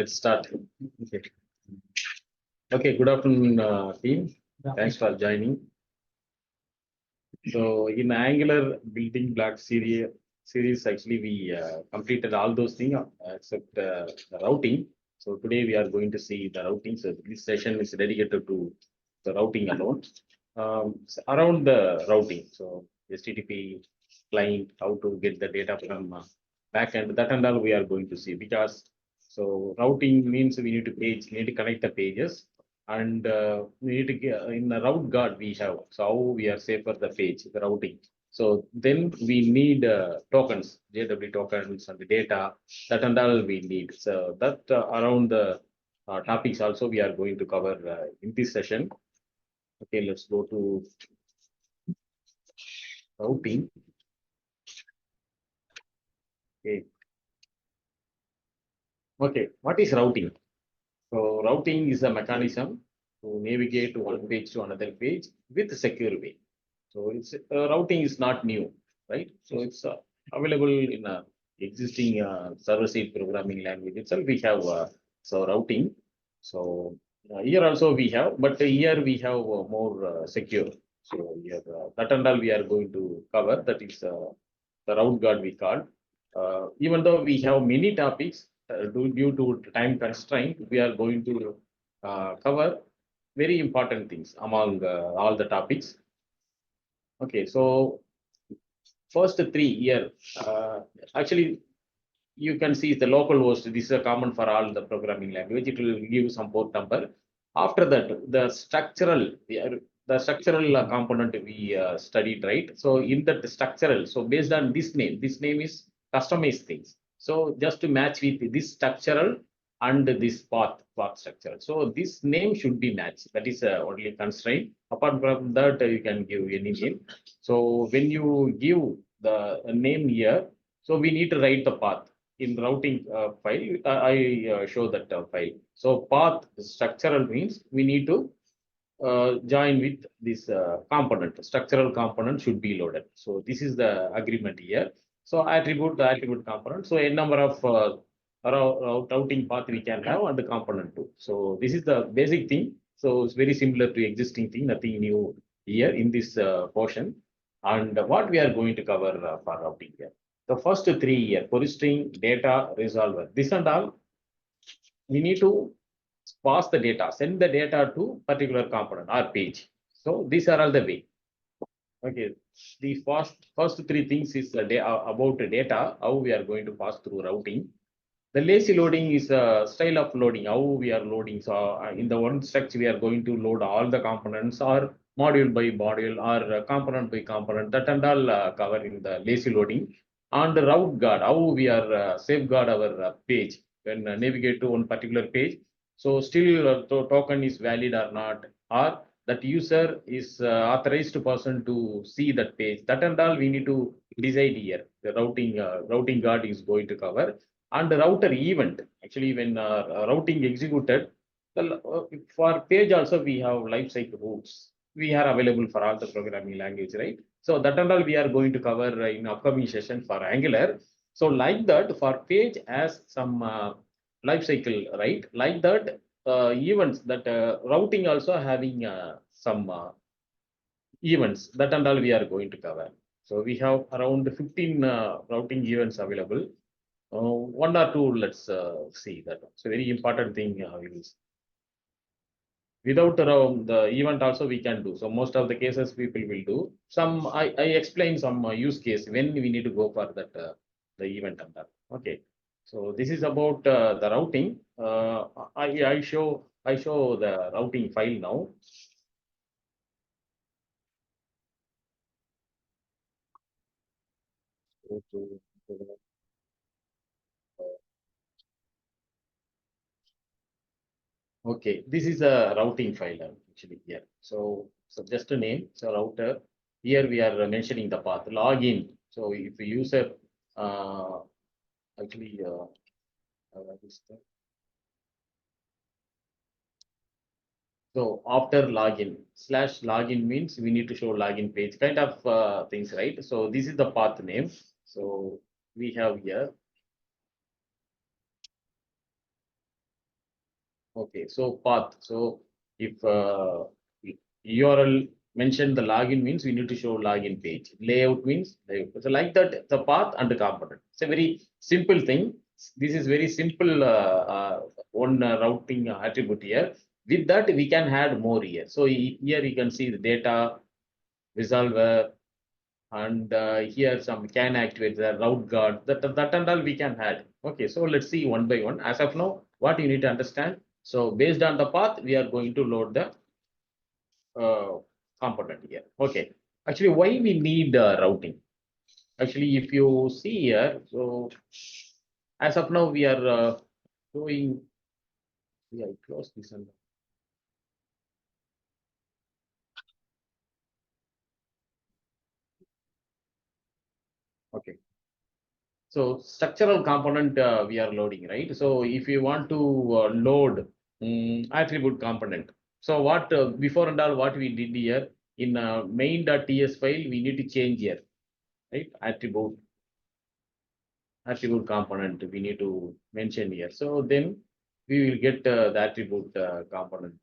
let's start. Okay. Okay, good afternoon, team. Thanks for joining. So in Angular building block series actually we completed all those things except the routing. So today we are going to see the routing. So this session is dedicated to the routing alone. Around the routing, so HTTP client, how to get the data from backend, that and all we are going to see, because so routing means we need to connect the pages, and we need to get in the route guard we have. So how we are safe for the page, the routing. So then we need tokens, JW tokens and the data, that and all we need. So that around the topics also we are going to cover in this session. Okay, let's go to routing. Okay. Okay, what is routing? So routing is a mechanism to navigate one page to another page with a secure way. So it's routing is not new, right? So it's available in existing server-side programming language itself. We have so routing. So here also we have, but here we have more secure. So here that and all we are going to cover. That is the route guard we call. Even though we have many topics, due to time constraint, we are going to cover very important things among all the topics. Okay, so first three here, actually, you can see the local host. This is a common for all the programming language. It will give some port number. After that, the structural component we studied, right? So in that structural, so based on this name is customized things. So just to match with this structural and this path structure. So this name should be matched. That is only constraint. Apart from that, you can give any name. So when you give the name here, so we need to write the path in routing file. I show that file. So path structural means we need to join with this component. Structural component should be loaded. So this is the agreement here. So the attribute component. So a number of routing path we can have and the component too. So this is the basic thing. So it's very similar to existing thing, nothing new here in this portion. And what we are going to cover for routing here. The first three here, string, data, resolver. This and all, we need to pass the data, send the data to particular component or page. So these are all the way. Okay, the first three things is about the data, how we are going to pass through routing. The lazy loading is a style of loading, how we are loading. So in the one structure, we are going to load all the components or module by module or component by component, that and all cover in the lazy loading. And the route guard, how we are safeguard our page when navigate to one particular page. So still token is valid or not, or that user is authorized person to see that page. That and all we need to decide here. The routing guard is going to cover. And the router event, actually when routing executed, for page also we have lifecycle routes. We are available for all the programming language, right? So that and all we are going to cover in upcoming session for Angular. So like that, for page as some lifecycle, right? Like that, events that routing also having some events, that and all we are going to cover. So we have around 15 routing events available. One or two, let's see that. So very important thing is without the event also we can do. So most of the cases people will do. Some I explain some use case when we need to go for that the event and that. Okay. So this is about the routing. I show the routing file now. Okay, this is a routing file actually here. So just a name, so router. Here we are mentioning the path login. So if the user actually so after login /login means we need to show login page kind of things, right? So this is the path name. So we have here. Okay, so path. So if URL mentioned the login means we need to show login page. Layout means layout. So like that, the path and the component. It's a very simple thing. This is very simple one routing attribute here. With that, we can add more here. So here you can see the data resolver, and here some can activate the route guard, that and all we can add. Okay, so let's see one by one. As of now, what you need to understand, so based on the path we are going to load the uh, component here. Okay, actually why we need routing? Actually, if you see here, so as of now we are doing, yeah, I close this and okay. So structural component we are loading, right? So if you want to load attribute component, so what before and all what we did here in main.ts file, we need to change here, right? Attribute component we need to mention here. So then we will get the attribute component.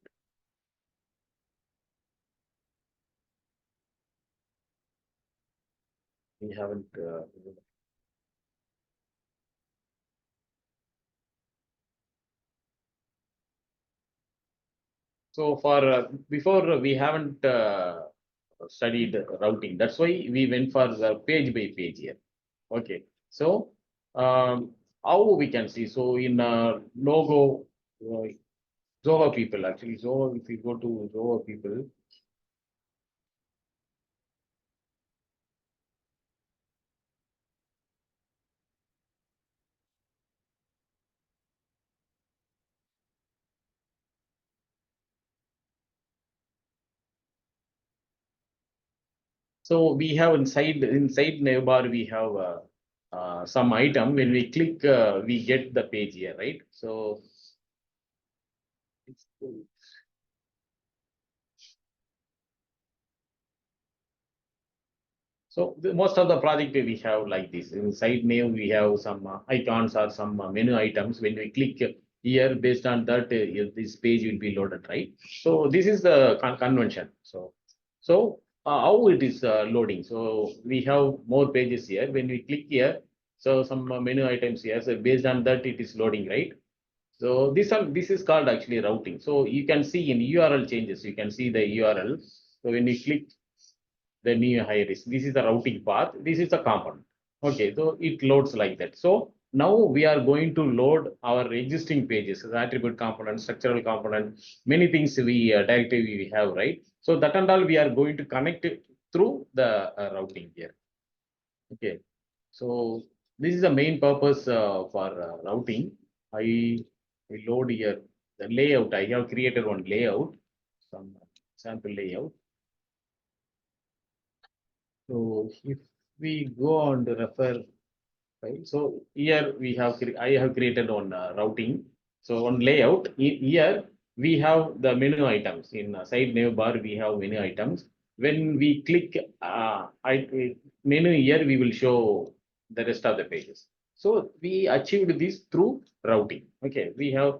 We haven't. So for before we haven't studied routing. That's why we went for the page by page here. Okay. So how we can see? So in logo, uh, Zoho people actually. So if you go to Zoho people, so we have inside navbar we have some item. When we click, we get the page here, right? So it's, so most of the project we have like this. Inside nav we have some icons or some menu items. When we click here, based on that, this page will be loaded, right? So this is the convention. So how it is loading? So we have more pages here. When we click here, so some menu items here. So based on that, it is loading, right? So this is called actually routing. So you can see in URL changes. You can see the URL. So when you click the new hierarchy. This is the routing path. This is the component. Okay, so it loads like that. So now we are going to load our existing pages, the attribute component, structural component, many things we directly we have, right? So that and all we are going to connect it through the routing here. Okay, so this is the main purpose for routing. I, I load here the layout. I have created one layout, some sample layout. So if we go on to refer, right? So here we have, I have created on routing. So on layout, here we have the menu items. In side navbar, we have menu items. When we click menu here, we will show the rest of the pages. So we achieved this through routing. Okay, we have,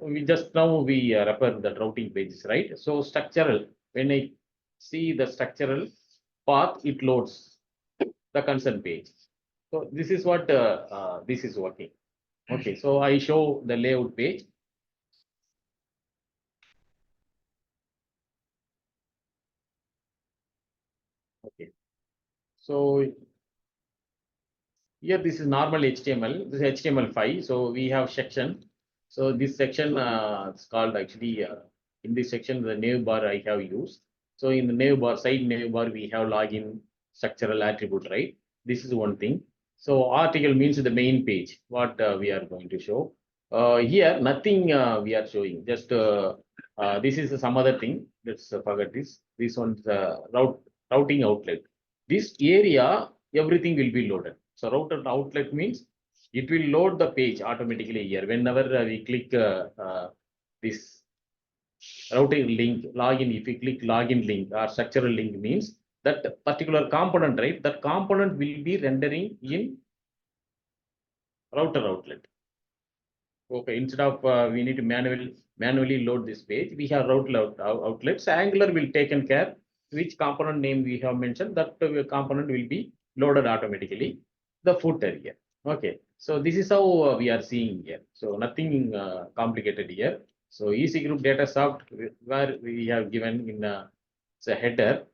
we just now we refer the routing pages, right? So structural, when I see the structural path, it loads the concern page. So this is what this is working. Okay, so I show the layout page. Okay, so here this is normal HTML. This is HTML5. So we have section. So this section is called actually in this section the nav bar I have used. So in the nav bar side nav bar we have login structural attribute, right? This is one thing. So article means the main page. What we are going to show. Here nothing we are showing. Just this is some other thing. Let's forget this. This one's routing outlet. This area everything will be loaded. So router outlet means it will load the page automatically here. Whenever we click this routing link, login, if you click login link or structural link means that particular component, right? That component will be rendering in router outlet. Okay, instead of we need to manually load this page, we have route outlets. Angular will taken care which component name we have mentioned, that component will be loaded automatically. The footer here. Okay, so this is how we are seeing here. So nothing complicated here. So EC group data soft where we have given in it's a header.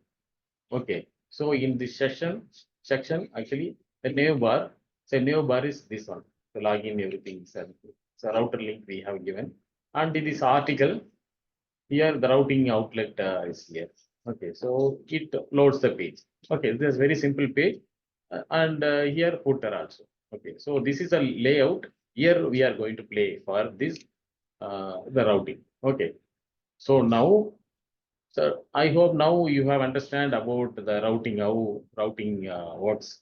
Okay, so in this section actually the name bar, so name bar is this one. So login everything is so router link we have given, and in this article here the routing outlet is here. Okay, so it loads the page. Okay, this is very simple page, and here footer also. Okay, so this is a layout. Here we are going to play for this the routing. Okay, so now so I hope now you have understand about the routing, how routing works,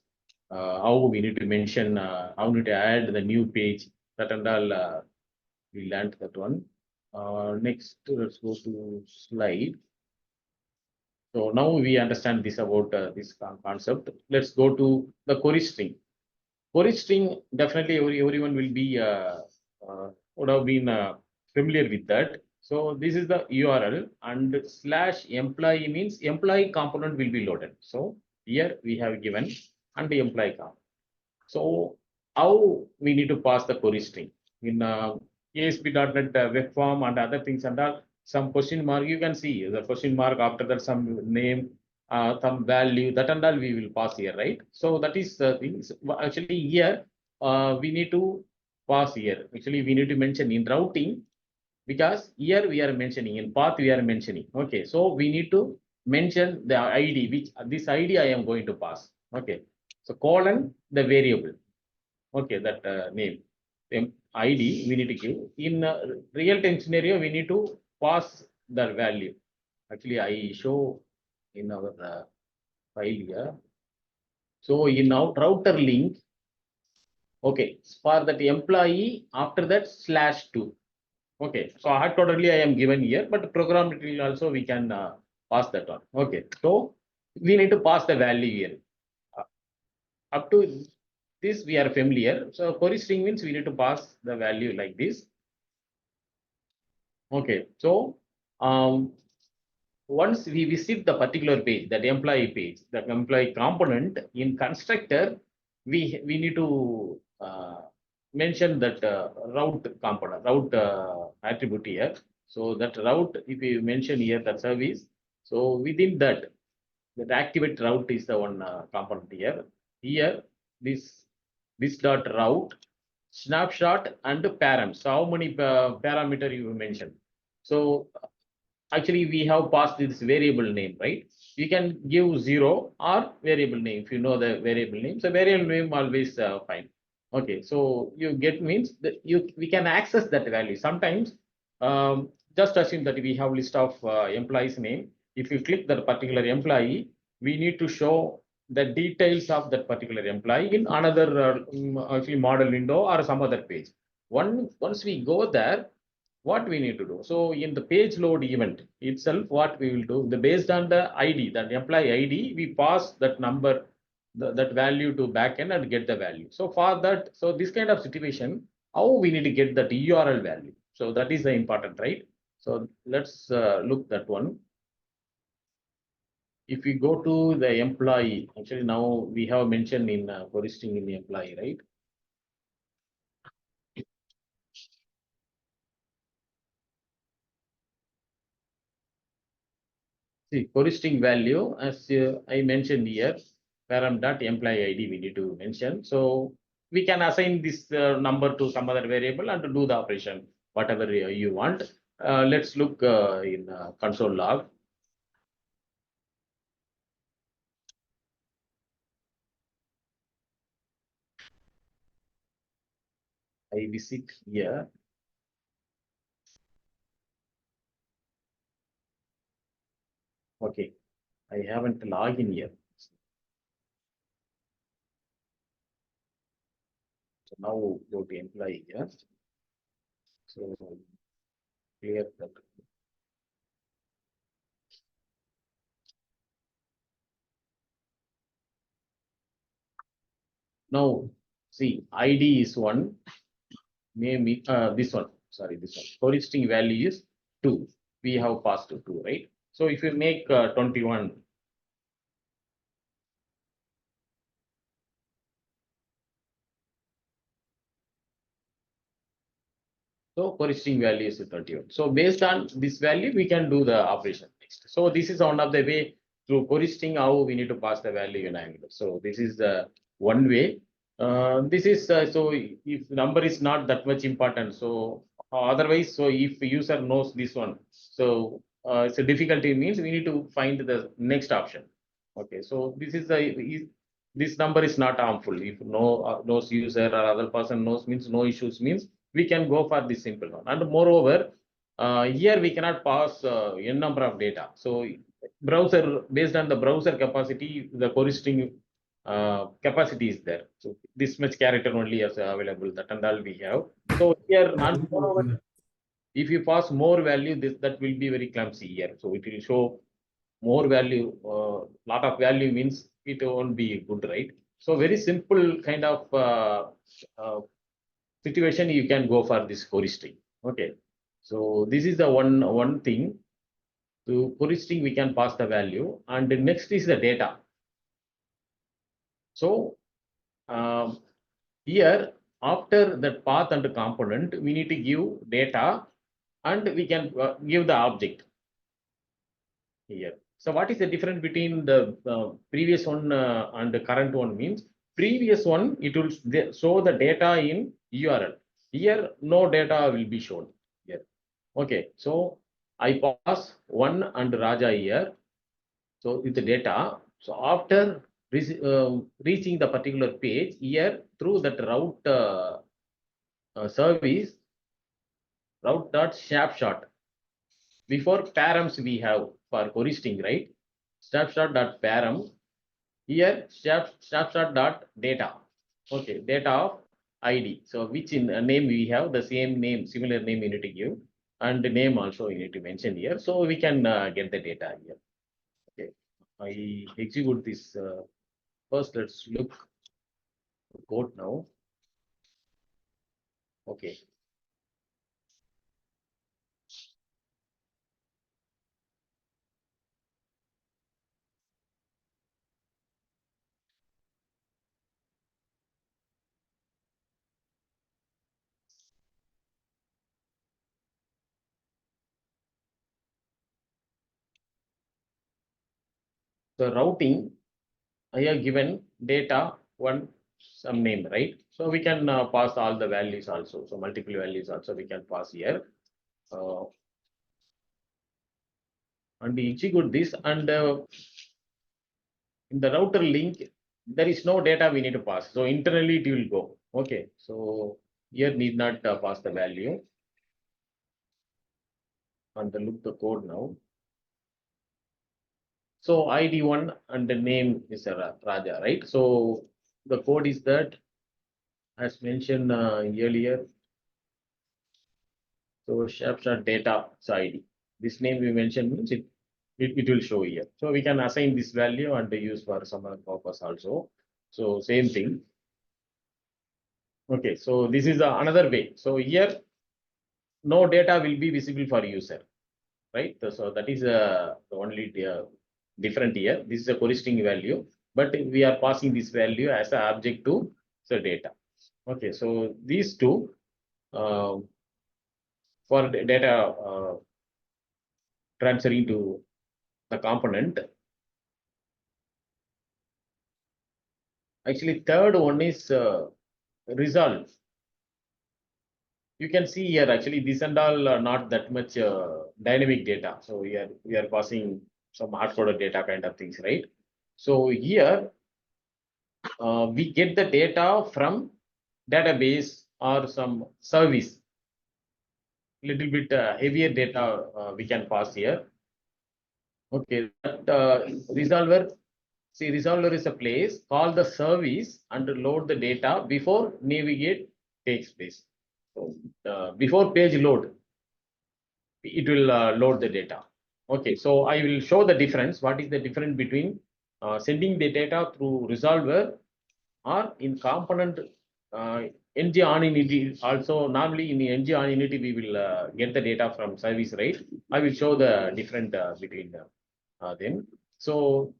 how we need to mention, how we need to add the new page, that and all. We learned that one. Next, let's go to slide. So now we understand this about this concept. Let's go to the query string. Query string, definitely everyone will be would have been familiar with that. So this is the URL, and slash employee means employee component will be loaded. So here we have given and the employee component. So how we need to pass the query string in ASP.NET web form and other things and all, some question mark you can see the question mark, after that some name, some value, that and all we will pass here, right? So that is the things. Actually here we need to pass here. Actually we need to mention in routing, because here we are mentioning in path we are mentioning. Okay, so we need to mention the ID, which this ID I am going to pass. Okay, so colon the variable. Okay, that name, ID we need to give. In real time scenario, we need to pass the value. Actually, I show in our file here. So in our router link, okay, for that employee, after that /2. Okay, so hard totally I am given here, but program material also we can pass that on. Okay, so we need to pass the value here. Up to this we are familiar. So query string means we need to pass the value like this. Okay, so once we visit the particular page, that employee page, that employee component in constructor, we need to mention that route component, route attribute here. So that route, if you mention here that service, so within that, that activate route is the one component here. Here, this dot route, snapshot and params. So how many parameter you mentioned? So actually we have passed this variable name, right? You can give 0 or variable name if you know the variable name. So variable name always fine. Okay, so you get means that we can access that value. Sometimes just assume that we have list of employees name. If you click that particular employee, we need to show the details of that particular employee in another actually model window or some other page. Once we go there, what we need to do. So in the page load event itself, what we will do, the based on the ID, that employee ID, we pass that number, that value to backend and get the value. So for that, so this kind of situation, how we need to get that URL value. So that is the important, right? So let's look that one. If we go to the employee, actually now we have mentioned in query string in the employee, right? See, query string value, as I mentioned here, param dot employee ID we need to mention. So we can assign this number to some other variable and to do the operation, whatever you want. Let's look in console log. I visit here. Okay, I haven't logged in here. So now go to employee here. So clear that. Now see, ID is one. name it, this one, sorry, this one. Corresponding value is 2. We have passed to 2, right? So if you make 21, so corresponding value is 31. So based on this value, we can do the operation next. So this is one of the way through corresponding how we need to pass the value in angle. So this is the one way. This is so if number is not that much important. So otherwise, so if user knows this one, so it's a difficulty means we need to find the next option. Okay, so this is the this number is not harmful. If no knows user or other person knows means no issues means we can go for this simple one. And moreover, here we cannot pass n number of data. So browser based on the browser capacity, the corresponding capacity is there. So this much character only is available. That and all we have. So here and moreover, if you pass more value, this that will be very clumsy here. So it will show more value. Lot of value means it won't be good, right? So very simple kind of uh, situation you can go for this choristic. Okay, so this is the one thing. To choristic we can pass the value, and the next is the data. So here after that path and the component we need to give data, and we can give the object here. So what is the difference between the previous one and the current one means previous one it will show the data in URL. Here no data will be shown here. Okay, so I pass 1 and Raja here. So with the data, so after reaching the particular page here through that route service, route dot snapshot. Before params we have for choristing, right? Snapshot dot param. Here snapshot dot data. Okay, data of ID. So which in a name we have the same name, similar name you need to give, and the name also you need to mention here. So we can get the data here. Okay, I execute this. First, let's look code now. Okay. So routing, I have given data one some name, right? So we can pass all the values also. So multiple values also we can pass here. And we execute this, and in the router link, there is no data we need to pass. So internally it will go. Okay. So here need not pass the value. And look the code now. So ID1 and the name is Raja, right? So the code is that as mentioned earlier. So snapshot data ID. This name we mentioned means it will show here. So we can assign this value and use for some other purpose also. So same thing. Okay, so this is another way. So here no data will be visible for user, right? So that is the only different here. This is a corresponding value, but we are passing this value as an object to the data. Okay, so these two for the data transferring to the component. Actually, third one is resolve. You can see here actually this and all are not that much dynamic data. So we are passing some hard-coded data kind of things, right? So here we get the data from database or some service. Little bit heavier data we can pass here. Okay, that resolver. See, resolver is a place, call the service and load the data before navigate takes place. So before page load, it will load the data. Okay, so I will show the difference. What is the difference between sending the data through resolver or in component ng on init also normally in the ng on init we will get the data from service, right? I will show the different between them. So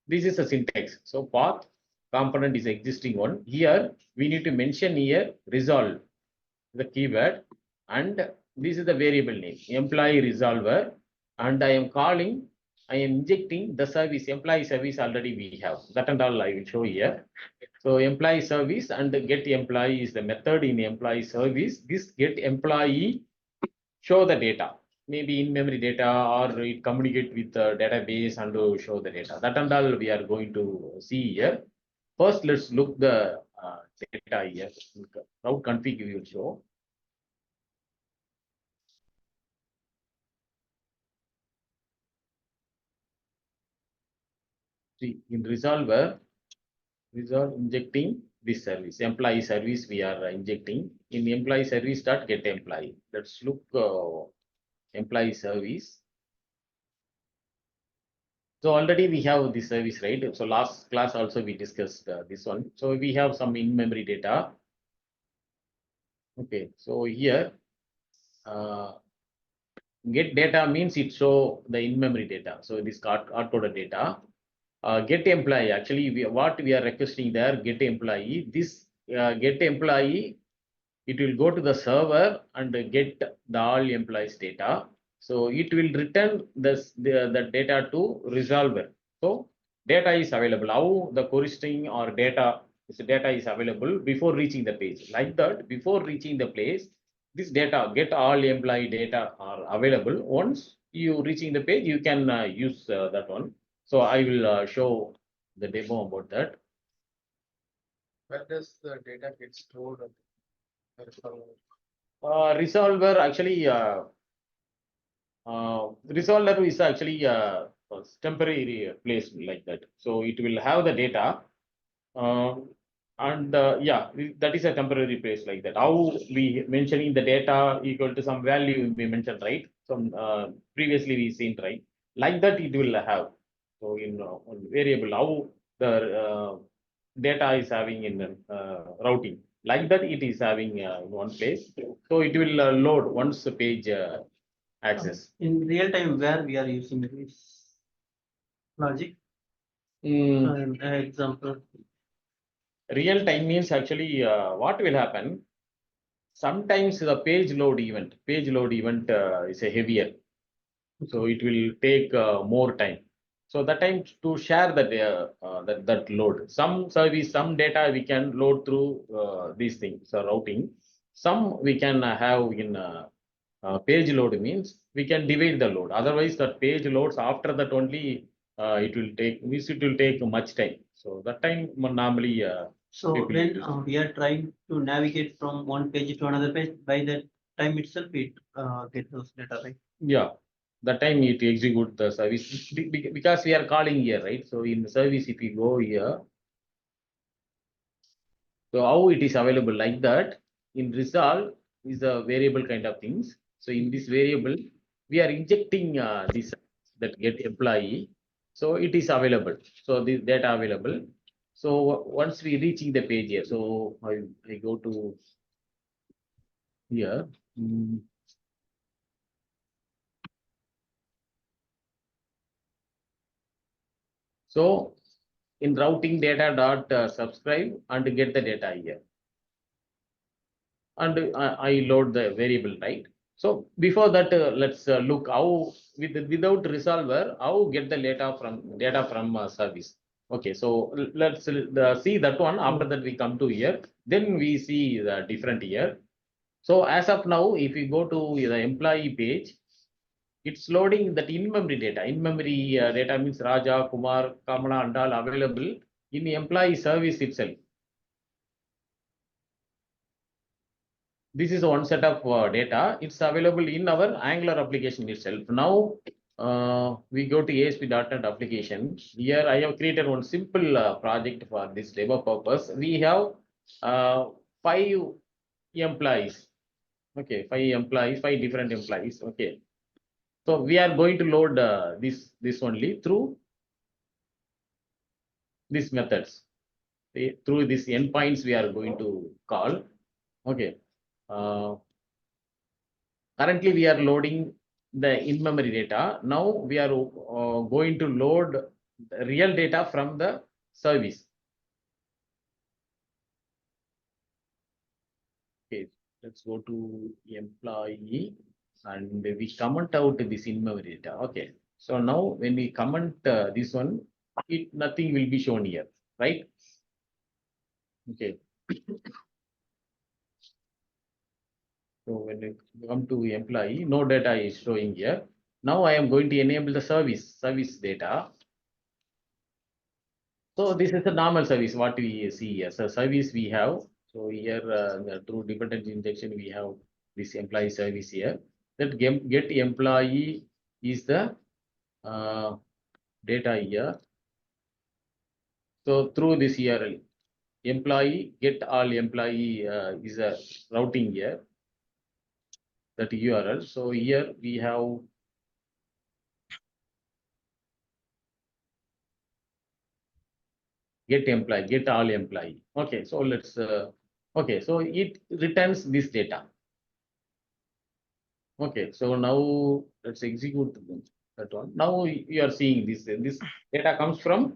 this is the syntax. So path component is existing one. Here we need to mention here resolve the keyword, and this is the variable name employee resolver, and I am calling, I am injecting the service employee service already we have that and all I will show here. So employee service and the get employee is the method in employee service. This get employee show the data, maybe in memory data or it communicate with the database and to show the data. That and all we are going to see here. First, let's look the data here. Route config we will show. See, in resolver, resolve injecting this service, employee service we are injecting. In employee service dot get employee. Let's look employee service. So already we have this service, right? So last class also we discussed this one. So we have some in-memory data. Okay, so here get data means it show the in-memory data. So this hard-coded data. Get employee, actually what we are requesting there, get employee. This get employee, it will go to the server and get the all employees data. So it will return the data to resolver. So data is available. How the query string or data is available before reaching the page. Like that, before reaching the place, this data, get all employee data are available. Once you reaching the page, you can use that one. So I will show the demo about that. Where does the data get stored? Resolver actually resolver is actually a temporary place like that. So it will have the data, and yeah, that is a temporary place like that. How we mentioning the data equal to some value we mentioned, right? Some previously we seen, right? Like that it will have. So in variable how the data is having in routing, like that it is having in one place. So it will load once the page access. In real time, where we are using this logic. Example. Real time means actually what will happen? Sometimes the page load event is a heavier. So it will take more time. So that time to share that load. Some service, some data we can load through these things, routing. Some we can have in page load means we can divide the load. Otherwise, that page loads after that only it will take much time. So that time normally. So when we are trying to navigate from one page to another page, by that time itself it get those data, right? Yeah, that time it execute the service because we are calling here, right? So in the service, if you go here, so how it is available like that in resolve is a variable kind of things. So in this variable, we are injecting this that get employee. So it is available. So this data available. So once we reaching the page here, so I go to here. So in routing data dot subscribe and get the data here. And I load the variable, right? So before that, let's look how without resolver, how get the data from service. Okay, so let's see that one. After that, we come to here. Then we see the different here. So as of now, if you go to the employee page, it's loading that in-memory data. In-memory data means Raja, Kumar, Kamala, and all available in the employee service itself. This is one set of data. It's available in our Angular application itself. Now we go to ASP.NET application. Here I have created one simple project for this demo purpose. We have 5 employees. Okay, 5 employees, 5 different employees. Okay, so we are going to load this only through these methods. Through these endpoints we are going to call. Okay. Currently, we are loading the in-memory data. Now we are going to load the real data from the service. Okay, let's go to employee and we comment out this in-memory data. Okay, so now when we comment this one, nothing will be shown here, right? Okay. So when we come to employee, no data is showing here. Now I am going to enable the service data. So this is the normal service, what we see here. So service we have. So here through dependency injection, we have this employee service here. That get employee is the data here. So through this URL, employee get all employee is a routing here. That URL. So here we have get employee, get all employee. Okay, so let's okay, so it returns this data. Okay, so now let's execute that one. Now you are seeing this data comes from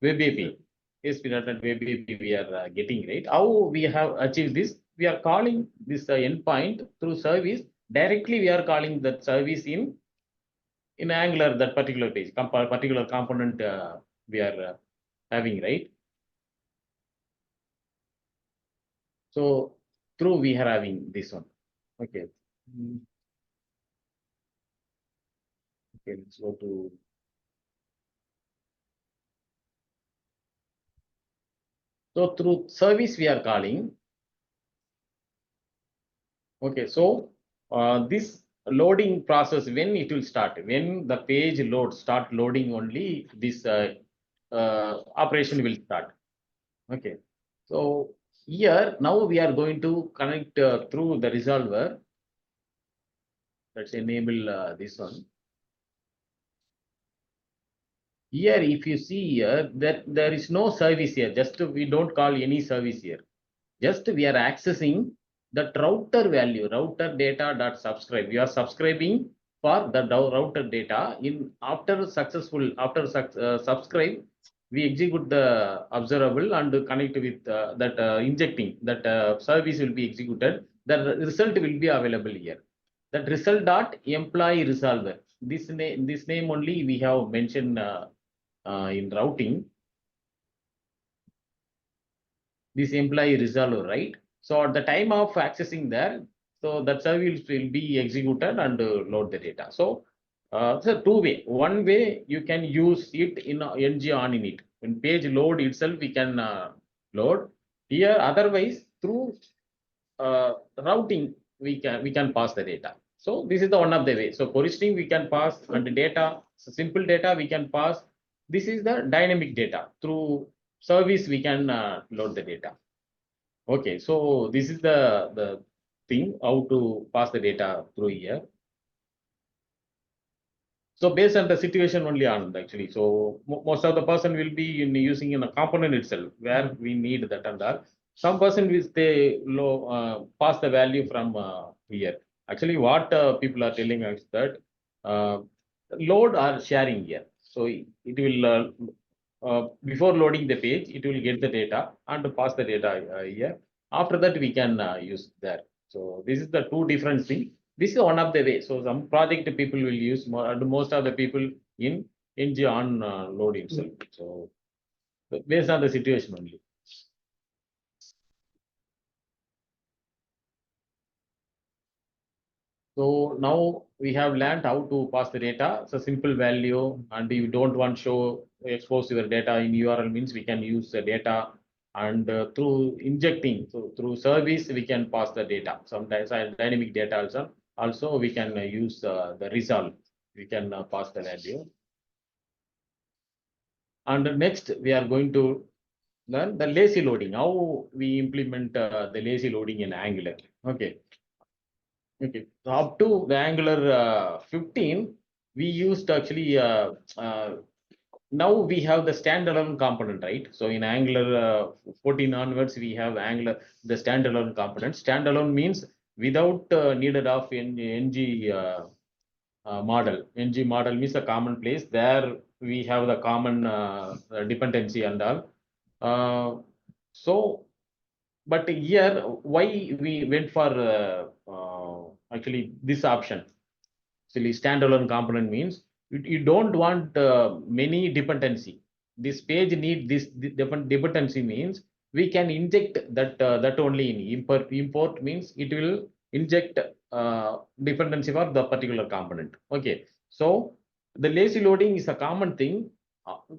web API. ASP.NET web API we are getting, right? How we have achieved this? We are calling this endpoint through service. Directly we are calling that service in Angular, that particular page, particular component we are having, right? So through we are having this one. Okay. Okay, let's go to. So through service we are calling. Okay, so this loading process, when it will start, when the page loads, start loading only, this operation will start. Okay, so here now we are going to connect through the resolver. Let's enable this one. Here, if you see here, that there is no service here. Just we don't call any service here. Just we are accessing the router value, router data dot subscribe. We are subscribing for the router data. In after subscribe, we execute the observable and connect with that injecting that service will be executed. The result will be available here. That result dot employee resolver. This name only we have mentioned in routing. This employee resolver, right? So at the time of accessing there, so that service will be executed and load the data. So it's a two way. One way you can use it in ng on in it. When page load itself, we can load. Here, otherwise through routing, we can pass the data. So this is the one of the way. So positioning we can pass, and the data, so simple data we can pass. This is the dynamic data. Through service we can load the data. Okay, so this is the thing how to pass the data through here. So based on the situation only on actually. So most of the person will be using in a component itself where we need that and that. Some person will stay low, pass the value from here. Actually, what people are telling us that load or sharing here. So it will before loading the page, it will get the data and pass the data here. After that, we can use that. So this is the two different things. This is one of the way. So some project people will use more, and most of the people in ng on load itself. So based on the situation only. So now we have learned how to pass the data. It's a simple value, and you don't want to expose your data in URL means we can use the data, and through injecting, so through service we can pass the data. Sometimes dynamic data also. Also we can use the result. We can pass the value. And next we are going to learn the lazy loading. How we implement the lazy loading in Angular. Okay. Okay, so up to the Angular 15, we used actually now we have the standalone component, right? So in Angular 14 onwards, we have Angular, the standalone component. Standalone means without needed of ng model. Ng model means a common place. There we have the common dependency and all. So, but here, why we went for actually this option? Actually, standalone component means you don't want many dependency. This page need this dependency means we can inject that only in import. Import means it will inject dependency for the particular component. Okay, so the lazy loading is a common thing.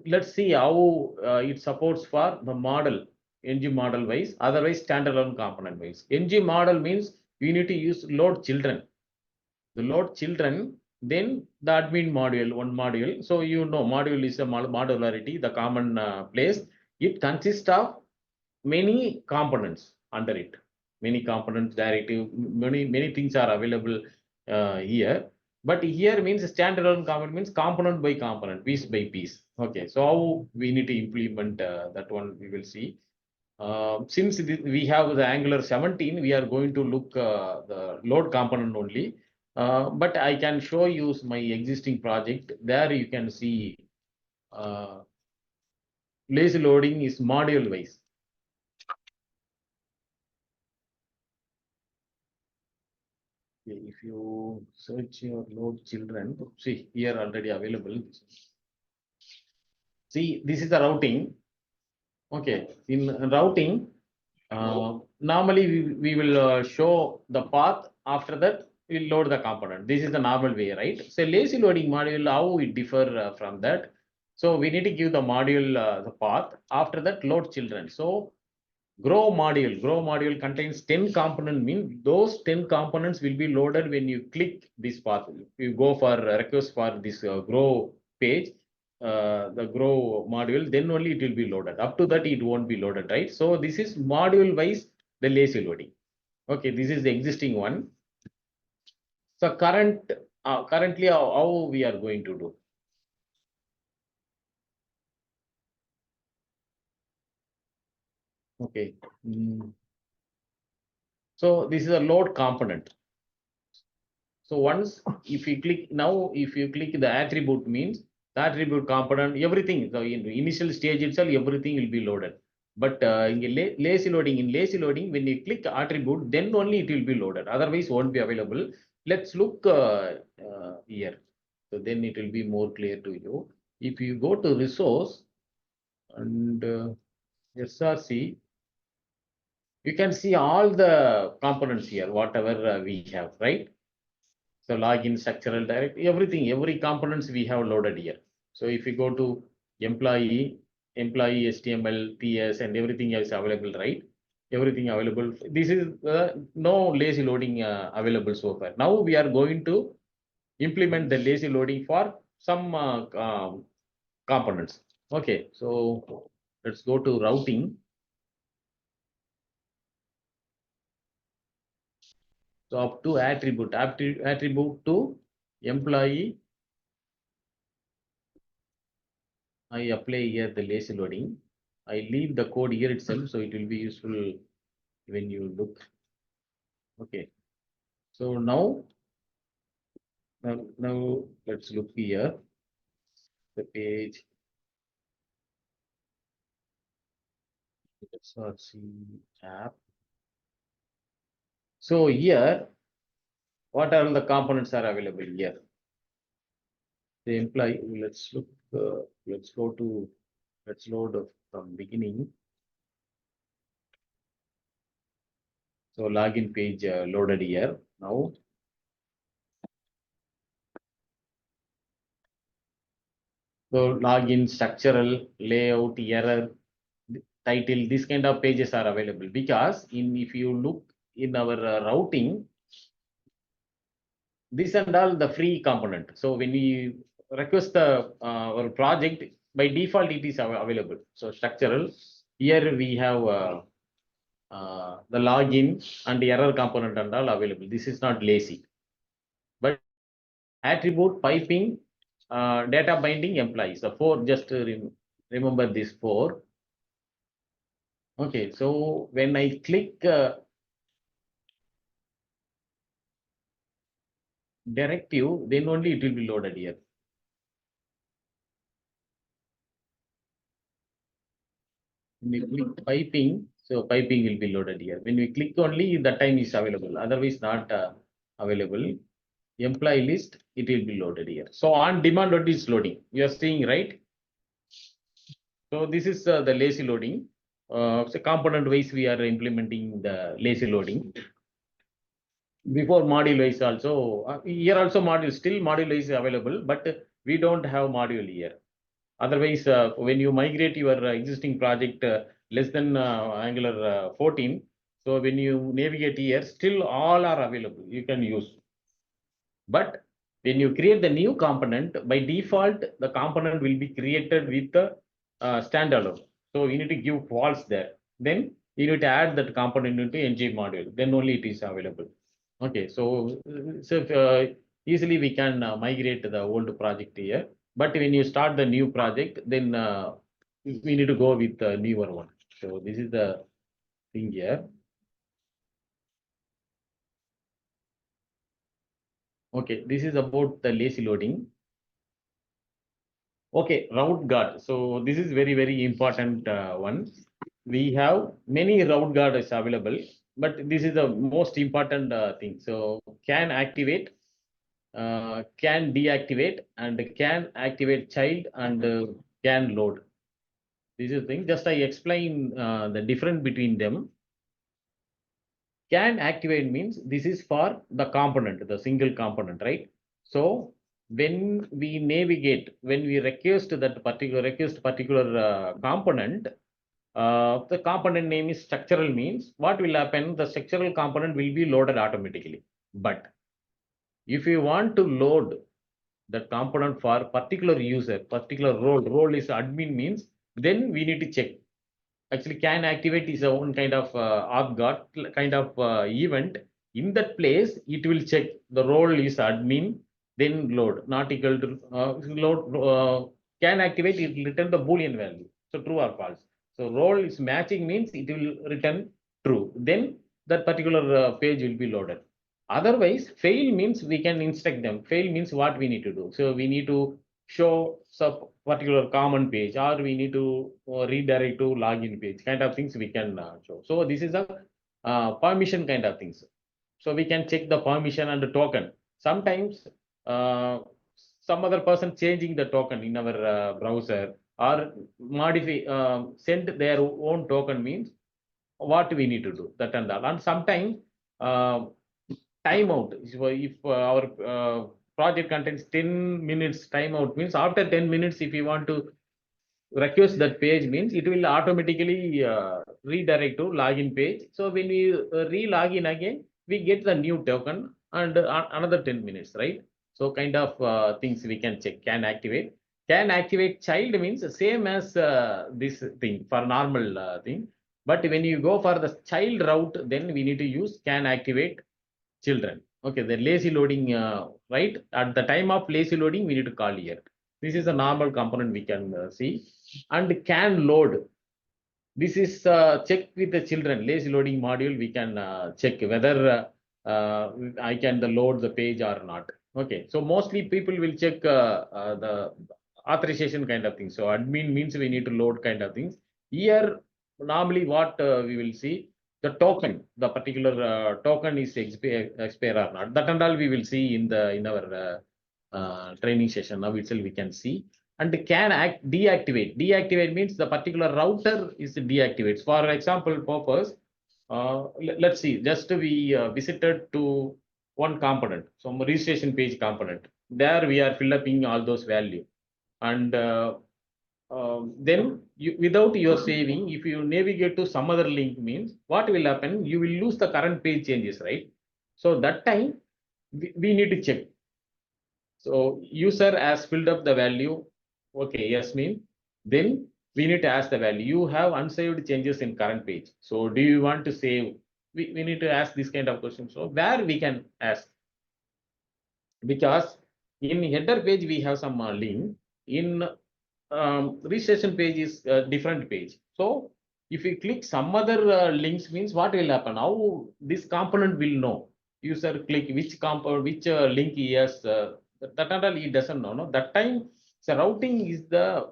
Let's see how it supports for the model ng model wise. Otherwise, standalone component wise. Ng model means you need to use load children. The load children, then the admin module, one module. So you know module is a modularity, the common place. It consists of many components under it. Many components, directive, many things are available here. But here means standalone component means component by component, piece by piece. Okay, so how we need to implement that one, we will see. Since we have the Angular 17, we are going to look the load component only. But I can show you my existing project. There you can see lazy loading is module wise. If you search your load children, see here already available. See, this is the routing. Okay, in routing, normally we will show the path. After that, we'll load the component. This is the normal way, right? So lazy loading module, how it differ from that? So we need to give the module the path. After that, load children. So grow module contains 10 components. Mean those 10 components will be loaded when you click this path. You go for request for this grow page. The grow module, then only it will be loaded. Up to that, it won't be loaded, right? So this is module wise, the lazy loading. Okay, this is the existing one. So currently, how we are going to do? Okay. So this is a load component. So once if you click now, if you click the attribute means the attribute component, everything. So in the initial stage itself, everything will be loaded. But in lazy loading, when you click attribute, then only it will be loaded. Otherwise, won't be available. Let's look here. So then it will be more clear to you. If you go to resource and SRC, you can see all the components here, whatever we have, right? So login, structural, direct, everything, every components we have loaded here. So if you go to employee HTML, TS, and everything is available, right? Everything available. This is no lazy loading available so far. Now we are going to implement the lazy loading for some components. Okay, so let's go to routing. So up to attribute to employee. I apply here the lazy loading. I leave the code here itself, so it will be useful when you look. Okay. So now let's look here. The page. SRC app. So here, what are the components are available here? The employee. Let's look. Let's load from beginning. So login page loaded here now. So login, structural, layout, error, title, this kind of pages are available because if you look in our routing, this and all the free component. So when we request the our project, by default it is available. So structural, here we have the login and error component and all available. This is not lazy, but attribute piping data binding employees. The 4, just remember this 4. Okay, so when I click directive, then only it will be loaded here. When we click piping, so piping will be loaded here. When we click only, the time is available, otherwise not available. Employee list, it will be loaded here. So on demand, what is loading? You are seeing, right? So this is the lazy loading. So component wise, we are implementing the lazy loading. Before module wise also, here also module, still module is available, but we don't have module here. Otherwise, when you migrate your existing project less than Angular 14, so when you navigate here, still all are available, you can use. But when you create the new component, by default, the component will be created with the standalone. So you need to give false there. Then you need to add that component into ng module. Then only it is available. Okay, so easily we can migrate the old project here. But when you start the new project, then we need to go with the newer one. So this is the thing here. Okay, this is about the lazy loading. Okay, route guard. So this is very, very important one. We have many route guards available, but this is the most important thing. So can activate, can deactivate, and can activate child, and can load. This is the thing. Just I explain the difference between them. Can activate means this is for the component, the single component, right? So when we navigate, when we request that particular component, the component name is structural means what will happen? The structural component will be loaded automatically. But if you want to load that component for particular user, particular role is admin means, then we need to check. Actually, can activate is a own kind of off guard kind of event. In that place, it will check the role is admin, then load, not equal to load. Can activate, it will return the Boolean value. So true or false. So role is matching means it will return true. Then that particular page will be loaded. Otherwise, fail means we can instruct them. Fail means what we need to do. So we need to show some particular common page, or we need to redirect to login page, kind of things we can show. So this is a permission kind of things. So we can check the permission and the token. Sometimes some other person changing the token in our browser or modify, send their own token means what we need to do, that and all. And sometimes timeout. So if our project contains 10 minutes timeout means after 10 minutes, if you want to request that page means it will automatically redirect to login page. So when we re-log in again, we get the new token and another 10 minutes, right? So kind of things we can check. Can activate. Can activate child means same as this thing for normal thing. But when you go for the child route, then we need to use can activate children. Okay, the lazy loading, right? At the time of lazy loading, we need to call here. This is a normal component we can see. And can load. This is check with the children. Lazy loading module, we can check whether I can load the page or not. Okay, so mostly people will check the authorization kind of thing. So admin means we need to load kind of things. Here, normally what we will see, the token, the particular token is expire or not. That and all we will see in our training session. Now itself we can see. And can deactivate. Deactivate means the particular router is deactivates. For example purpose, let's see. Just we visited to one component, some registration page component. There we are filling all those value, and then without your saving, if you navigate to some other link means what will happen? You will lose the current page changes, right? So that time we need to check. So user has filled up the value. Okay, yes mean. Then we need to ask the value. You have unsaved changes in current page. So do you want to save? We need to ask this kind of question. So where we can ask? Because in header page, we have some link. In registration page is a different page. So if you click some other links, means what will happen? How this component will know? User click which component, which link he has. That and all he doesn't know. No, that time. So routing is the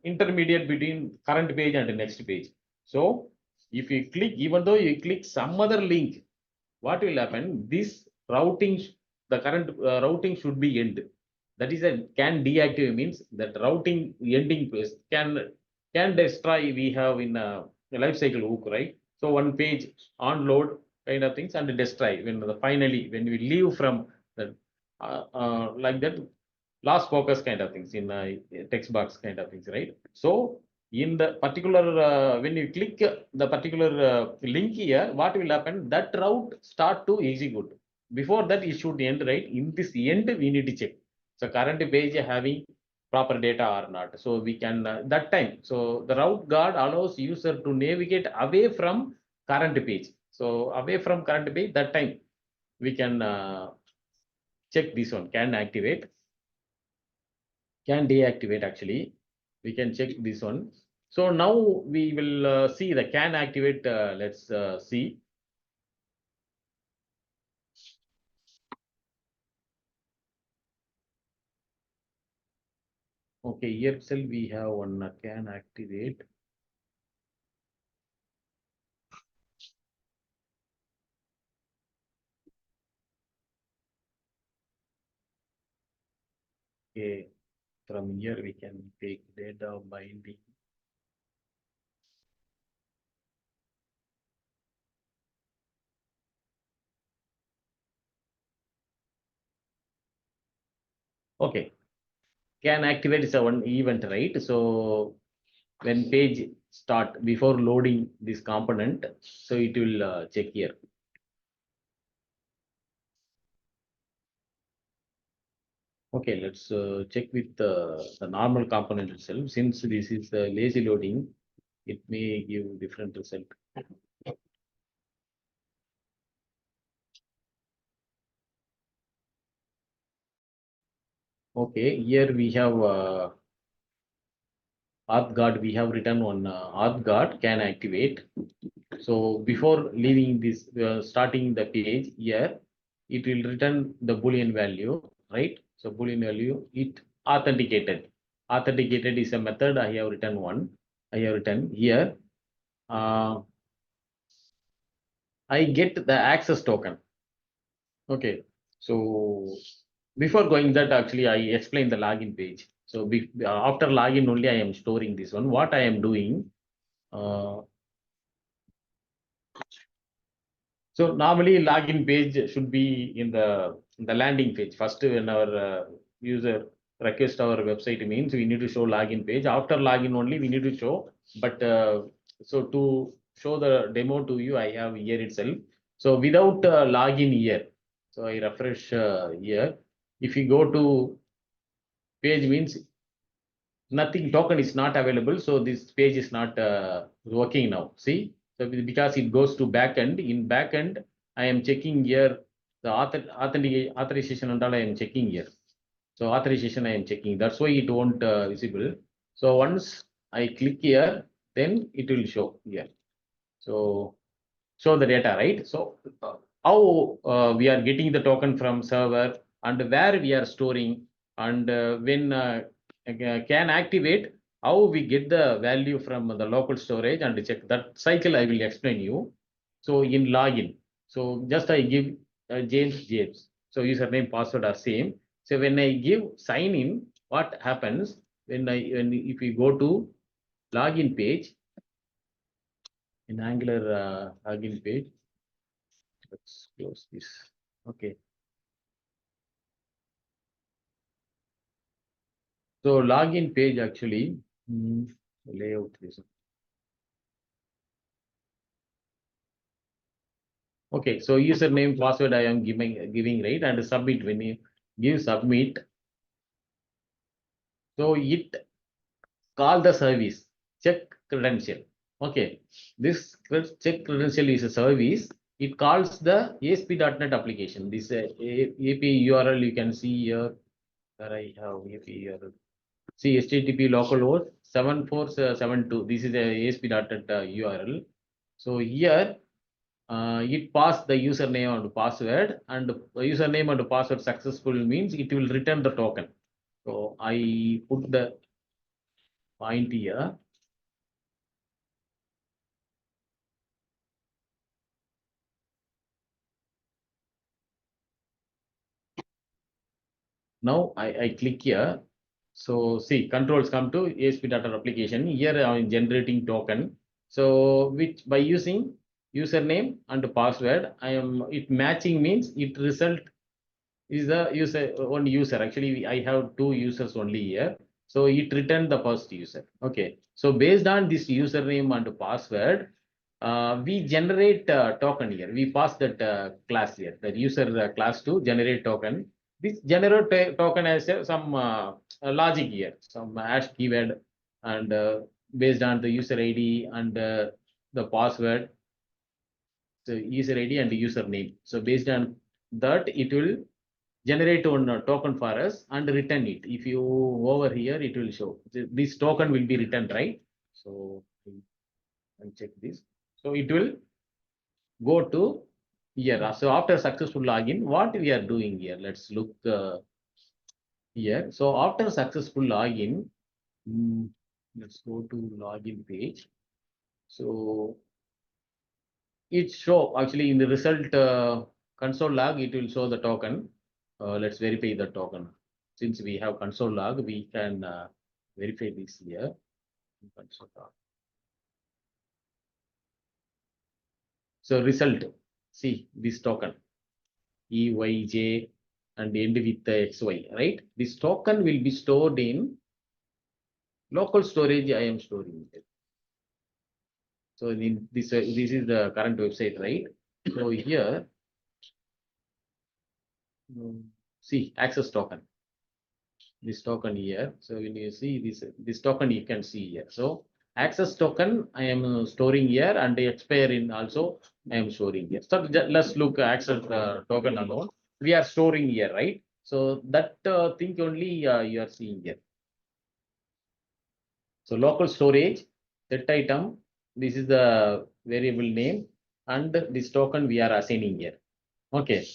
intermediate between current page and the next page. So if you click, even though you click some other link, what will happen? This routing, the current routing should be end. That is a can deactivate means that routing ending place can destroy. We have in a life cycle hook, right? So one page on load kind of things and destroy when the finally when we leave from the like that last focus kind of things in text box kind of things, right? So in the particular when you click the particular link here, what will happen? That route start to execute. Before that, it should end, right? In this end, we need to check. So current page having proper data or not. So we can that time. So the route guard allows user to navigate away from current page. So away from current page, that time we can check this one, can activate, can deactivate actually. We can check this one. So now we will see the can activate. Let's see. Okay, here itself we have one can activate. Okay, from here we can take data binding. Okay, can activate is a one event, right? So when page start before loading this component, so it will check here. Okay, let's check with the normal component itself. Since this is lazy loading, it may give different result. Okay, here we have auth guard. We have written on auth guard can activate. So before leaving this, starting the page here, it will return the Boolean value, right? So Boolean value, it authenticated. Authenticated is a method. I have written one. I have written here. I get the access token. Okay. So before going that, actually, I explained the login page. So after login only, I am storing this one. What I am doing. So normally login page should be in the landing page. First, when our user request our website means we need to show login page. After login only we need to show. But so to show the demo to you, I have here itself. So without login here, so I refresh here. If you go to page means nothing token is not available. So this page is not working now. See, so because it goes to backend. In backend, I am checking here the authorization and all. I am checking here. So authorization I am checking. That's why it won't visible. So once I click here, then it will show here. So show the data, right? So how we are getting the token from server and where we are storing and when can activate, how we get the value from the local storage and check that cycle I will explain you. So in login, so just I give James. So username password are same. So when I give sign in, what happens when if we go to login page in Angular login page, let's close this. Okay. So login page actually layout this. Okay, so username password I am giving right and submit. When you give submit, so it call the service check credential. Okay, this check credential is a service. It calls the ASP.NET application. This API URL you can see here. where I have here. See HTTP localhost 7472. This is a ASP.NET URL. So here it passed the username and password, and username and password successful means it will return the token. So I put the point here. Now I click here. So see, controls come to ASP data application. Here I am generating token. So which by using username and password, I am it matching means it result is the user one user. Actually, I have two users only here. So it returned the first user. Okay. So based on this username and password, we generate token here. We pass that class here, the user class to generate token. This generate token has some logic here, some hash keyword, and based on the user ID and the password, so user ID and username. So based on that, it will generate one token for us and return it. If you over here, it will show this token will be returned, right? So I'll check this. So it will go to here. So after successful login, what we are doing here? Let's look here. So after successful login, let's go to login page. So it show actually in the result console log, it will show the token. Let's verify the token. Since we have console log, we can verify this here. Console log. So result, see this token EYJ and end with XY, right? This token will be stored in local storage. I am storing it. So in this is the current website, right? So here, see access token. This token here. So when you see this token, you can see here. So access token I am storing here, and the expire in also I am storing here. So let's look access token alone. We are storing here, right? So that thing only you are seeing here. So local storage, set item, this is the variable name, and this token we are assigning here. Okay.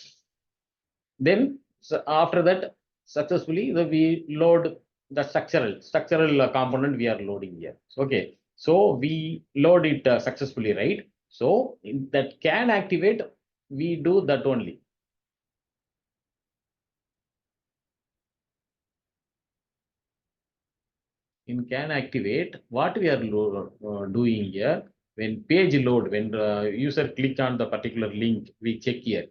Then so after that, successfully we load the structural component we are loading here. Okay. So we load it successfully, right? So in that can activate, we do that only. In can activate, what we are doing here, when page load, when user click on the particular link, we check here.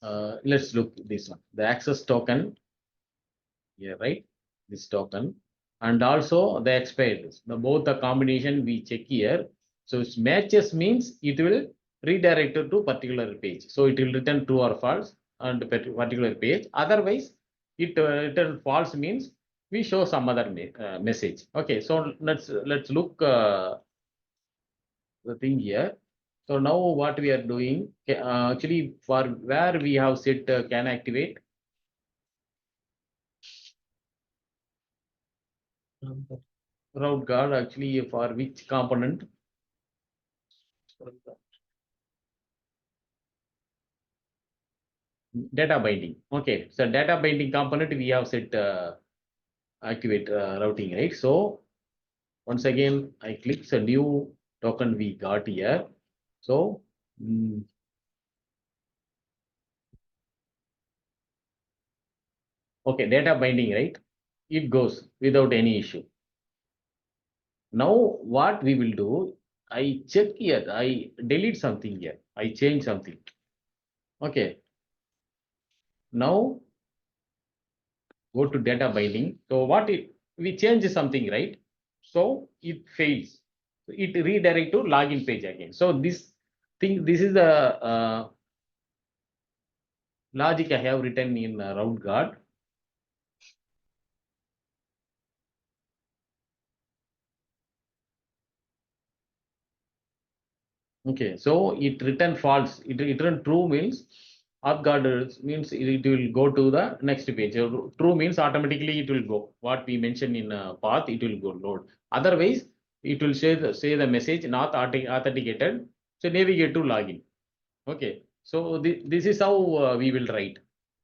Let's look this one, the access token here, right? This token, and also the expired. Both the combination we check here. So it matches means it will redirect to particular page. So it will return true or false on the particular page. Otherwise, it return false means we show some other message. Okay, so let's look the thing here. So now what we are doing, actually for where we have set can activate. Route guard actually for which component? Data binding. Okay, so data binding component we have set activate routing, right? So once again, I click the new token we got here. So okay, data binding, right? It goes without any issue. Now what we will do, I check here, I delete something here, I change something. Okay. Now go to data binding. So what it we change something, right? So it fails. So it redirect to login page again. So this thing, this is the logic I have written in route guard. Okay, so it return false. It return true means Off guard means it will go to the next page. True means automatically it will go. What we mentioned in path, it will go load. Otherwise, it will say the message not authenticated. So navigate to login. Okay. So this is how we will write.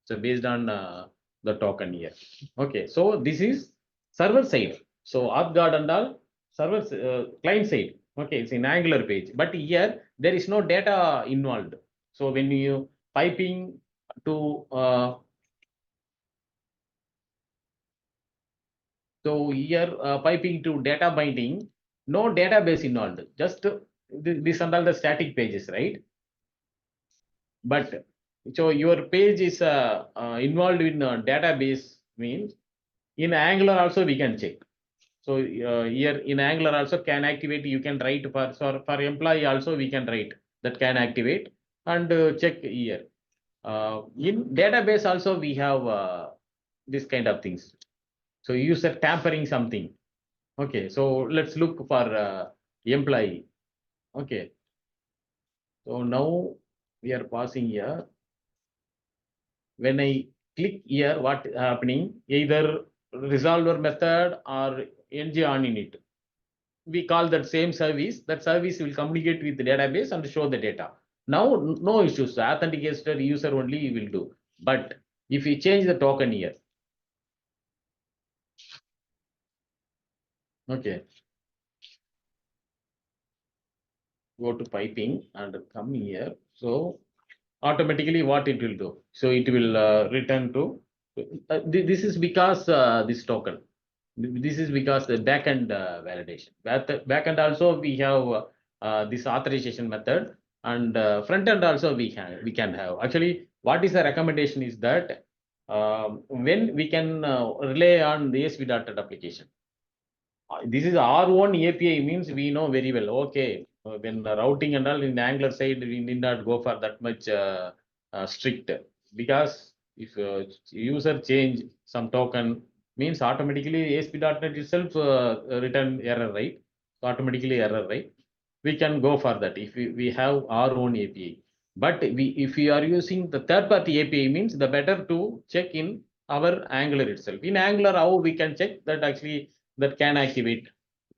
So based on the token here. Okay. So this is server side. So off guard and all server client side. Okay. It's in Angular page. But here there is no data involved. So when you piping to so here piping to data binding, no database involved, just this and all the static pages, right? But so your page is involved in database means in Angular also we can check. So here in Angular also can activate, you can write for employee also we can write that can activate and check here. In database also we have this kind of things. So user tampering something. Okay, so let's look for employee. Okay, so now we are passing here. When I click here, what happening? Either resolver method or ng on in it. We call that same service. That service will communicate with the database and show the data. Now, no issues. The authenticated user only will do. But if we change the token here, okay, go to piping and come here. So automatically what it will do? So it will return to, this is because this token. This is because the backend validation. Backend also we have this authorization method, and front end also we can have. Actually, what is the recommendation is that when we can rely on the ASP.NET application. This is our own API means we know very well. Okay, when the routing and all in the Angular side, we need not go for that much strict, because if user change some token means automatically ASP.NET itself return error, right? So automatically error, right? We can go for that if we have our own API. But if we are using the third party API means the better to check in our Angular itself. In Angular, how we can check that actually that can activate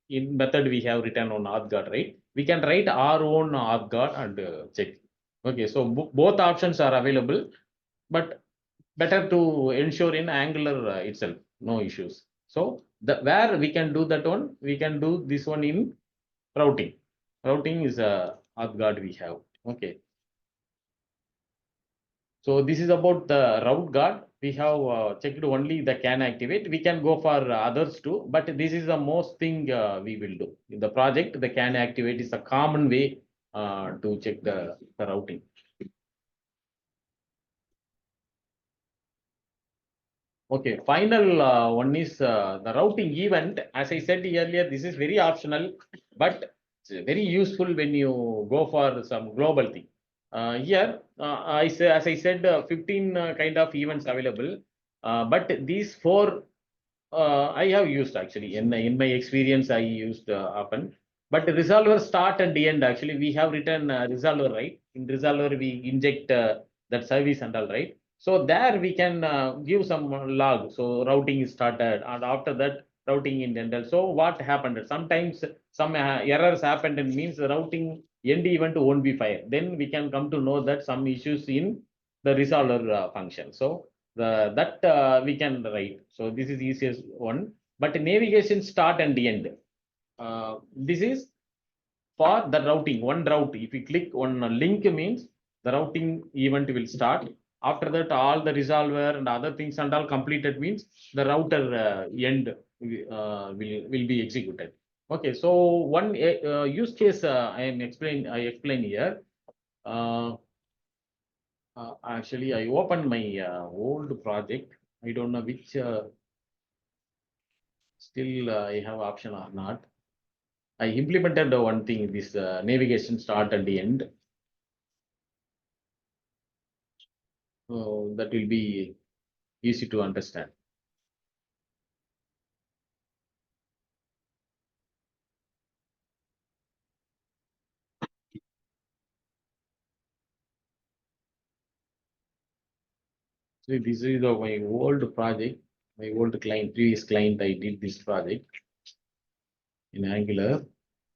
in method we have written on AuthGuard, right? We can write our own AuthGuard and check. Okay, so both options are available, but better to ensure in Angular itself, no issues. So where we can do that one, we can do this one in routing. Routing is a AuthGuard we have. Okay. So this is about the route guard. We have checked only the can activate. We can go for others too, but this is the most thing we will do. In the project, the can activate is a common way to check the routing. Okay, final one is the routing event. As I said earlier, this is very optional, but it's very useful when you go for some global thing. Here, I say, as I said, 15 kind of events available, but these four I have used actually in my experience. I used often, but the resolver start and end actually we have written resolver, right? In resolver we inject that service and all, right? So there we can give some log. So routing is started, and after that routing in ended. So what happened? Sometimes some errors happened and means the routing end event won't be fired. Then we can come to know that some issues in the resolver function. So that we can write. So this is easiest one. But navigation start and end. This is for the routing, one route. If you click on a link means the routing event will start. After that, all the resolver and other things and all completed means the router end will be executed. Okay, so one use case I explain here. Actually, I opened my old project. I don't know which still I have option or not. I implemented one thing, this navigation start and the end. So that will be easy to understand. So this is my old project, my old client, previous client, I did this project in Angular.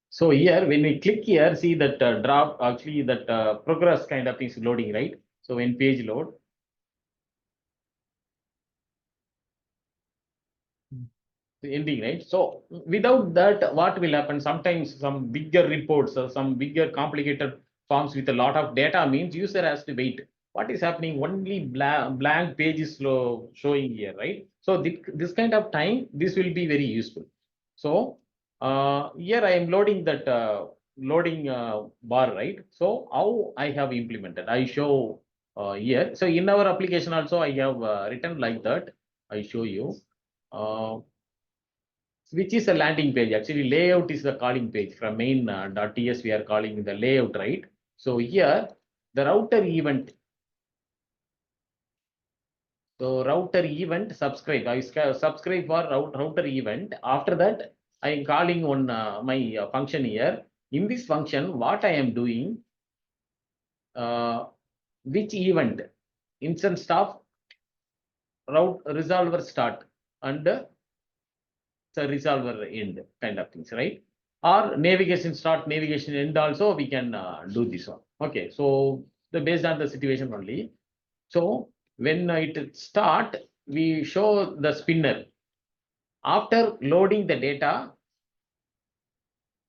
So here, when we click here, see that drop, actually that progress kind of is loading, right? So when page load, the ending, right? So without that, what will happen? Sometimes some bigger reports or some bigger complicated forms with a lot of data means user has to wait. What is happening? Only blank page is showing here, right? So this kind of time, this will be very useful. So here I am loading that loading bar, right? So how I have implemented, I show here. So in our application also, I have written like that. I show you. Which is a landing page. Actually, layout is the calling page from main .ts. We are calling the layout, right? So here, the router event. So router event subscribe. I subscribe for router event. After that, I am calling on my function here. In this function, what I am doing, which event, instance of route resolver start and the resolver end kind of things, right? Or navigation start, navigation end also we can do this one. Okay, so based on the situation only. So when it start, we show the spinner. After loading the data,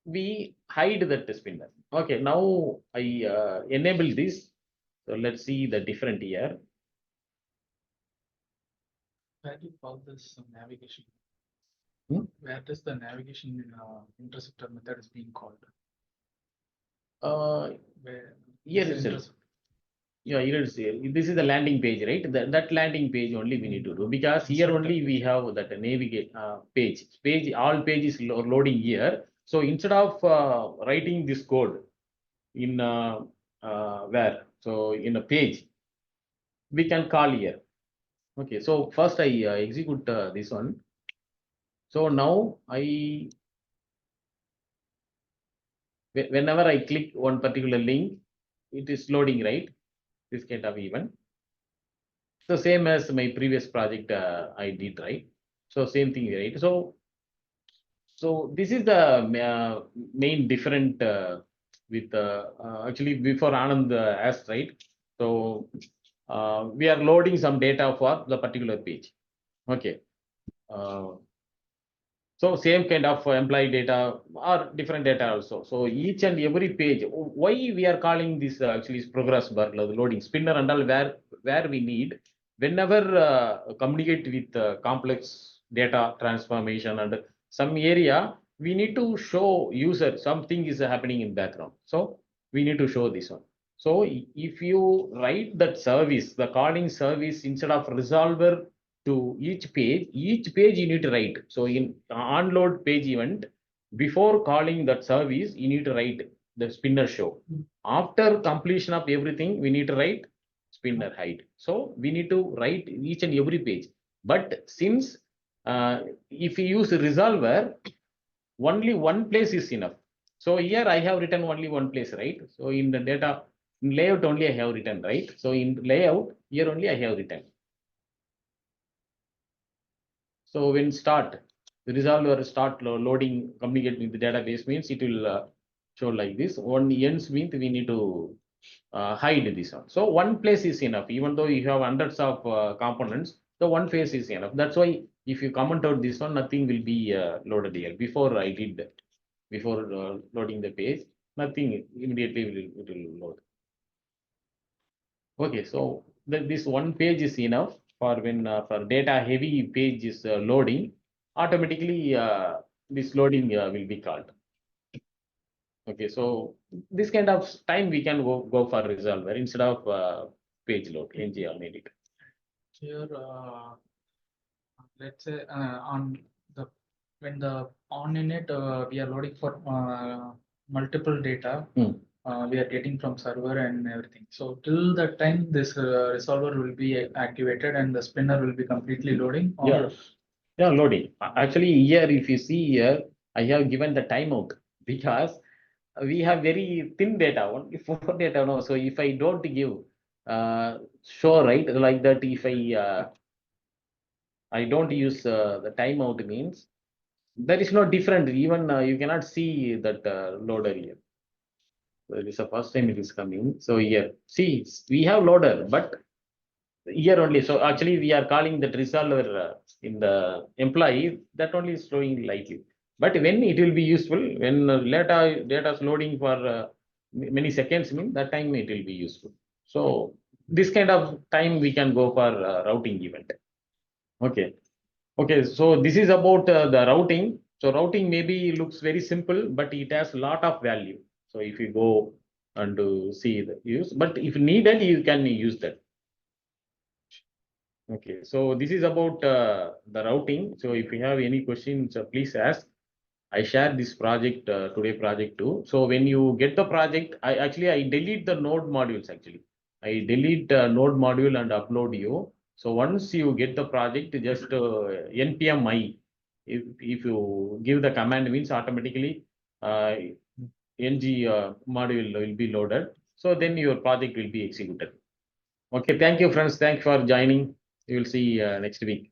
we hide that spinner. Okay, now I enable this. So let's see the different here. Where do you call this navigation? Hmm? Where does the navigation interceptor method is being called? Where Here is the itself. intercept- Yeah, here is this is the landing page, right? That landing page only we need to do, because here only we have that navigate page, all pages loading here. So instead of writing this code in where, so in a page, we can call here. Okay, so first I execute this one. So now whenever I click one particular link, it is loading, right? This kind of event. So same as my previous project I did, right? So same thing, right? So this is the main different with actually before Anand asked, right? So we are loading some data for the particular page. Okay. So same kind of employee data or different data also. So each and every page, why we are calling this actually is progress bar, the loading spinner and all, where we need whenever communicate with complex data transformation and some area, we need to show user something is happening in background. So we need to show this one. So if you write that service, the calling service instead of resolver to each page you need to write. So in onload page event, before calling that service, you need to write the spinner show. After completion of everything, we need to write spinner hide. So we need to write each and every page. But since if you use resolver, only one place is enough. So here I have written only one place, right? So in the data, in layout only I have written, right? So in layout, here only I have written. So when start, the resolver start loading, communicating with the database means it will show like this. One ends means we need to hide this one. So one place is enough, even though you have hundreds of components, the one place is enough. That's why if you comment out this one, nothing will be loaded here. Before I did that, before loading the page, nothing immediately it will load. Okay, so this one page is enough for when for data heavy page is loading, automatically this loading will be called. Okay, so this kind of time we can go for resolver instead of page load, ng or edit. Here, let's say on the when the on init we are loading for multiple data. We are getting from server and everything. So till that time, this resolver will be activated and the spinner will be completely loading. Or Yeah. Yeah, loading. Actually, here, if you see here, I have given the timeout because we have very thin data, only 4 data. No, so if I don't give, show, right? Like that, if I don't use the timeout means there is no different. Even you cannot see that loader here. So it is the first time it is coming. So here, see, we have loader, but here only. So actually, we are calling that resolver in the employee. That only is showing lightly. But when it will be useful, when data is loading for many seconds, mean that time it will be useful. So this kind of time we can go for routing event. Okay. Okay. So this is about the routing. So routing maybe looks very simple, but it has a lot of value. So if you go and see the use, but if needed, you can use that. Okay, so this is about the routing. So if you have any questions, please ask. I share this project today project too. So when you get the project, I delete the node modules actually. I delete node module and upload you. So once you get the project, just npm I. If you give the command means automatically ng module will be loaded. So then your project will be executed. Okay, thank you friends. Thanks for joining. We will see next week.